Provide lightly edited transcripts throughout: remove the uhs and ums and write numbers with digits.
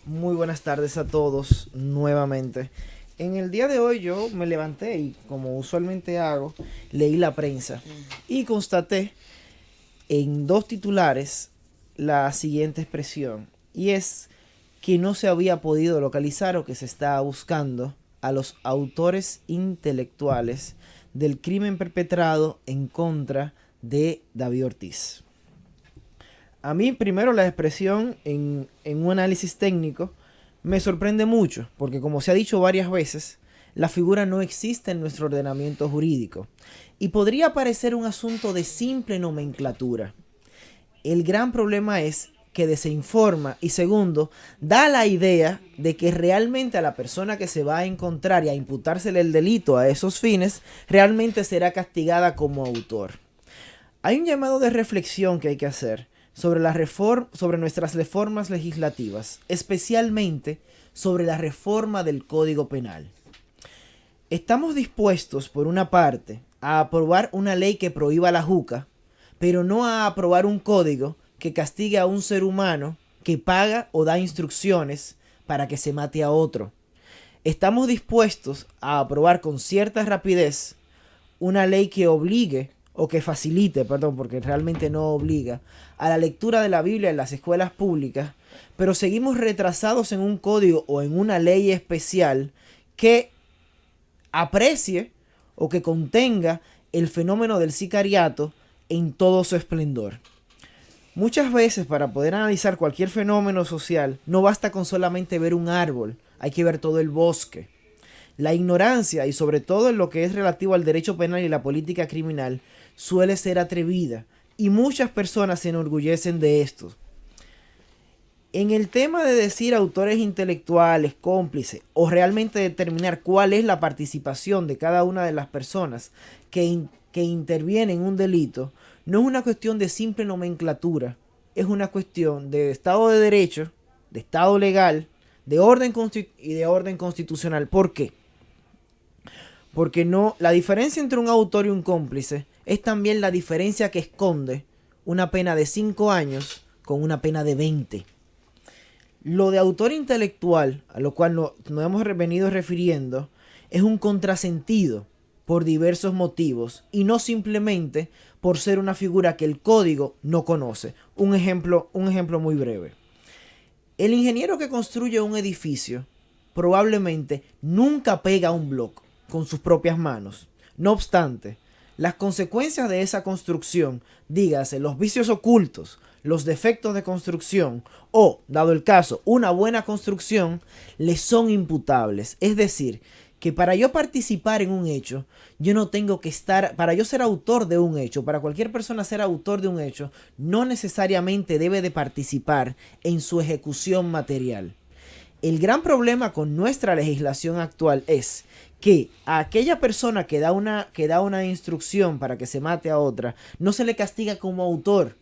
Muy buenas tardes a todos nuevamente. En el día de hoy yo me levanté y como usualmente hago, leí la prensa y constaté en dos titulares la siguiente expresión, y es que no se había podido localizar o que se estaba buscando a los autores intelectuales del crimen perpetrado en contra de David Ortiz. A mí primero la expresión en un análisis técnico me sorprende mucho, porque como se ha dicho varias veces, la figura no existe en nuestro ordenamiento jurídico y podría parecer un asunto de simple nomenclatura. El gran problema es que desinforma y segundo, da la idea de que realmente a la persona que se va a encontrar y a imputársele el delito a esos fines, realmente será castigada como autor. Hay un llamado de reflexión que hay que hacer sobre nuestras reformas legislativas, especialmente sobre la reforma del Código Penal. Estamos dispuestos, por una parte, a aprobar una ley que prohíba la juca, pero no a aprobar un código que castigue a un ser humano que paga o da instrucciones para que se mate a otro. Estamos dispuestos a aprobar con cierta rapidez una ley que obligue o que facilite, perdón, porque realmente no obliga, a la lectura de la Biblia en las escuelas públicas, pero seguimos retrasados en un código o en una ley especial que aprecie o que contenga el fenómeno del sicariato en todo su esplendor. Muchas veces para poder analizar cualquier fenómeno social no basta con solamente ver un árbol, hay que ver todo el bosque. La ignorancia, y sobre todo en lo que es relativo al derecho penal y la política criminal, suele ser atrevida y muchas personas se enorgullecen de esto. En el tema de decir autores intelectuales, cómplices o realmente determinar cuál es la participación de cada una de las personas que intervienen en un delito, no es una cuestión de simple nomenclatura, es una cuestión de Estado de Derecho, de Estado legal, de orden y de orden constitucional. ¿Por qué? Porque no, la diferencia entre un autor y un cómplice es también la diferencia que esconde una pena de 5 años con una pena de 20. Lo de autor intelectual, a lo cual nos hemos venido refiriendo, es un contrasentido por diversos motivos y no simplemente por ser una figura que el código no conoce. Un ejemplo muy breve. El ingeniero que construye un edificio probablemente nunca pega un bloque con sus propias manos. No obstante, las consecuencias de esa construcción, dígase los vicios ocultos, los defectos de construcción o, dado el caso, una buena construcción, le son imputables. Es decir, que para yo participar en un hecho, yo no tengo que estar, para yo ser autor de un hecho, para cualquier persona ser autor de un hecho, no necesariamente debe de participar en su ejecución material. El gran problema con nuestra legislación actual es que a aquella persona que da una instrucción para que se mate a otra, no se le castiga como autor,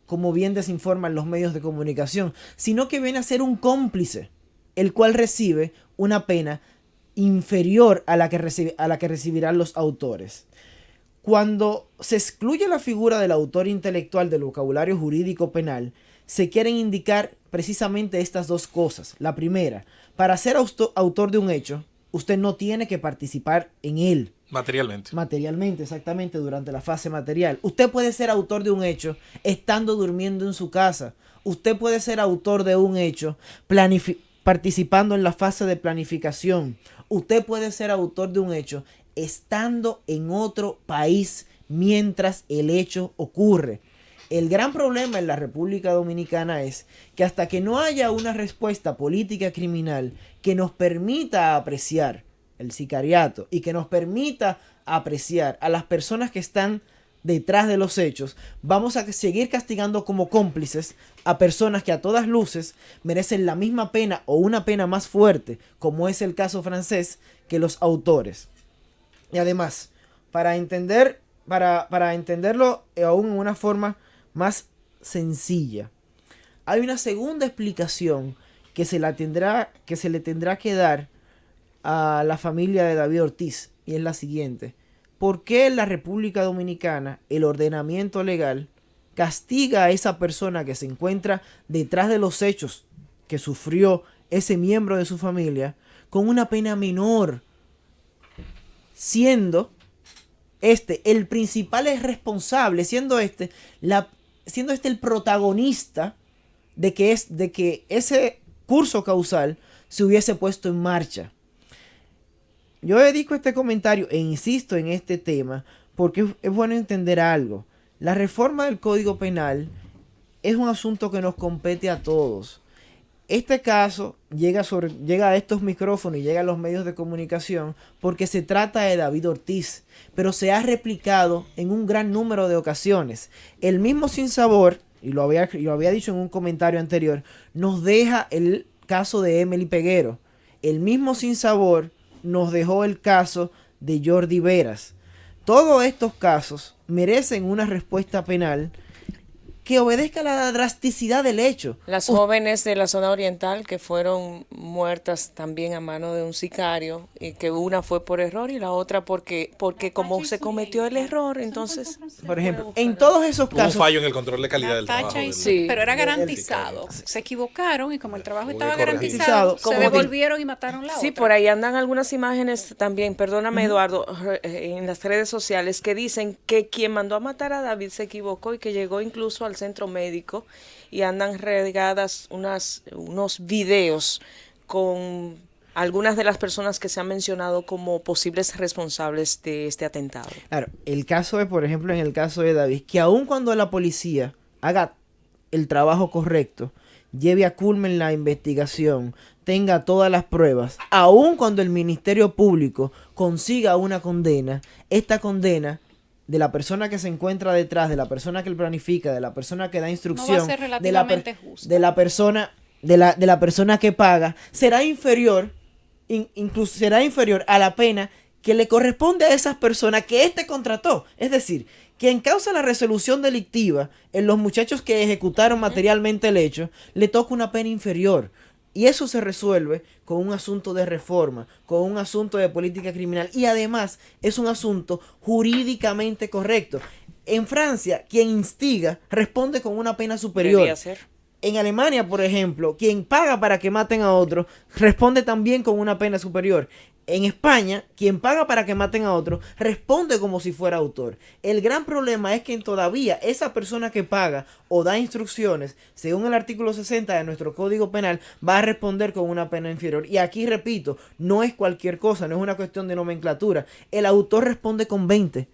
como bien desinforman los medios de comunicación, sino que viene a ser un cómplice, el cual recibe una pena inferior a la que recibirán los autores. Cuando se excluye la figura del autor intelectual del vocabulario jurídico penal, se quieren indicar precisamente estas dos cosas. La primera, para ser autor de un hecho, usted no tiene que participar en él. Materialmente, exactamente, durante la fase material. Usted puede ser autor de un hecho estando durmiendo en su casa. Usted puede ser autor de un hecho participando en la fase de planificación. Usted puede ser autor de un hecho estando en otro país mientras el hecho ocurre. El gran problema en la República Dominicana es que hasta que no haya una respuesta política criminal que nos permita apreciar el sicariato y que nos permita apreciar a las personas que están detrás de los hechos, vamos a seguir castigando como cómplices a personas que a todas luces merecen la misma pena o una pena más fuerte, como es el caso francés, que los autores. Y además, para entenderlo aún en una forma más sencilla, hay una segunda explicación que se le tendrá que dar a la familia de David Ortiz, y es la siguiente: ¿por qué en la República Dominicana el ordenamiento legal castiga a esa persona que se encuentra detrás de los hechos que sufrió ese miembro de su familia con una pena menor, siendo el principal responsable, siendo el protagonista de que ese curso causal se hubiese puesto en marcha. Yo dedico este comentario e insisto en este tema porque es bueno entender algo. La reforma del Código Penal es un asunto que nos compete a todos. Este caso llega a estos micrófonos y llega a los medios de comunicación porque se trata de David Ortiz, pero se ha replicado en un gran número de ocasiones. El mismo sinsabor, y lo había dicho en un comentario anterior, nos deja el caso de Emily Peguero. El mismo sinsabor nos dejó el caso de Jordi Veras. Todos estos casos merecen una respuesta penal que obedezca a la drasticidad del hecho. Las jóvenes de la zona oriental que fueron muertas también a mano de un sicario, y que una fue por error y la otra porque como se cometió el error, entonces... Por ejemplo, en todos esos Hubo un casos... fallo en el control de calidad del trabajo. Sí. Pero era garantizado. Se equivocaron y como el trabajo estaba corregido. garantizado, Como se devolvieron y mataron la Sí, otra. por ahí andan algunas imágenes también, perdóname Eduardo, en las redes sociales que dicen que quien mandó a matar a David se equivocó y que llegó incluso al centro médico, y andan regadas unos videos con algunas de las personas que se han mencionado como posibles responsables de este atentado. Claro, el caso es, por ejemplo, en el caso de David, que aun cuando la policía haga el trabajo correcto, lleve a culmen la investigación, tenga todas las pruebas, aun cuando el Ministerio Público consiga una condena, esta condena de la persona que se encuentra detrás, de la persona que planifica, de la persona que da instrucción, No va a ser relativamente justa. de la persona que paga, será inferior, incluso será inferior a la pena que le corresponde a esas personas que éste contrató. Es decir, quien causa la resolución delictiva en los muchachos que ejecutaron materialmente el hecho, le toca una pena inferior. Y eso se resuelve con un asunto de reforma, con un asunto de política criminal. Y además es un asunto jurídicamente correcto. En Francia, quien instiga responde con una pena superior. Debería ser. En Alemania, por ejemplo, quien paga para que maten a otro responde también con una pena superior. En España, quien paga para que maten a otro responde como si fuera autor. El gran problema es que todavía esa persona que paga o da instrucciones, según el artículo 60 de nuestro Código Penal, va a responder con una pena inferior. Y aquí repito, no es cualquier cosa, no es una cuestión de nomenclatura. El autor responde con 20,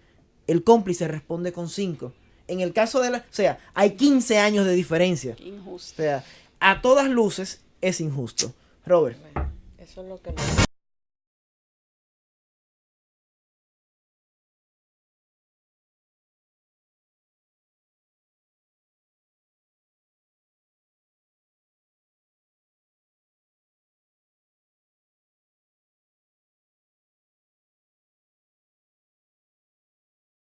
el cómplice responde con 5. En el caso de o sea, hay 15 años de diferencia. Injusto. O sea, a todas luces es injusto. Robert. Eso es lo que...